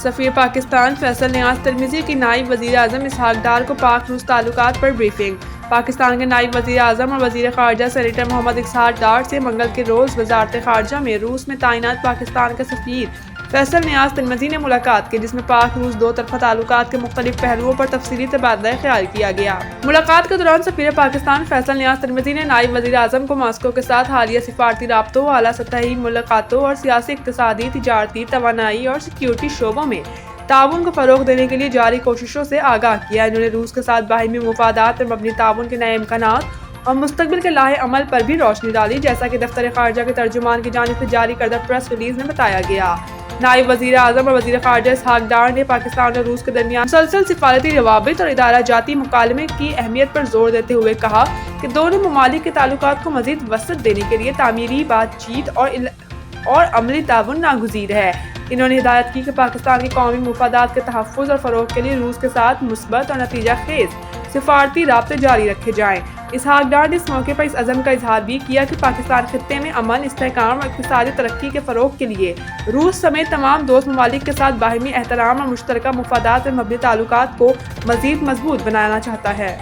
سفیر پاکستان فیصل نیاز ترمیزی کی نائب وزیر اعظم اسحاق ڈار کو پاک روس تعلقات پر بریفنگ۔ پاکستان کے نائب وزیر اعظم اور وزیر خارجہ سینیٹر محمد اسحاق ڈار سے منگل کے روز وزارت خارجہ میں روس میں تعینات پاکستان کے سفیر فیصل نیاز ترمیزی نے ملاقات کی، جس میں پاک روس دو طرفہ تعلقات کے مختلف پہلوؤں پر تفصیلی تبادلہ خیال کیا گیا۔ ملاقات کے دوران سفیر پاکستان فیصل نیاز ترمیزی نے نائب وزیر اعظم کو ماسکو کے ساتھ حالیہ سفارتی رابطوں، اعلیٰ سطحی ملاقاتوں اور سیاسی، اقتصادی، تجارتی، توانائی اور سیکیورٹی شعبوں میں تعاون کو فروغ دینے کے لیے جاری کوششوں سے آگاہ کیا۔ انہوں نے روس کے ساتھ باہمی مفادات پر مبنی تعاون کے نئے امکانات اور مستقبل کے لاہے عمل پر بھی روشنی ڈالی، جیسا کہ دفتر خارجہ کے ترجمان کی جانب سے جاری کردہ پریس ریلیز میں بتایا گیا۔ نائب وزیر اعظم اور وزیر خارجہ اسحاق ڈار نے پاکستان اور روس کے درمیان مسلسل سفارتی روابط اور ادارہ جاتی مکالمے کی اہمیت پر زور دیتے ہوئے کہا کہ دونوں ممالک کے تعلقات کو مزید وسعت دینے کے لیے تعمیری بات چیت اور عملی تعاون ناگزیر ہے۔ انہوں نے ہدایت کی کہ پاکستان کے قومی مفادات کے تحفظ اور فروغ کے لیے روس کے ساتھ مثبت اور نتیجہ خیز سفارتی رابطے جاری رکھے جائیں۔ اسحاق ڈار نے اس موقع پر اس عزم کا اظہار بھی کیا کہ پاکستان خطے میں امن، استحکام اور اقتصادی ترقی کے فروغ کے لیے روس سمیت تمام دوست ممالک کے ساتھ باہمی احترام اور مشترکہ مفادات پر مبنی تعلقات کو مزید مضبوط بنانا چاہتا ہے۔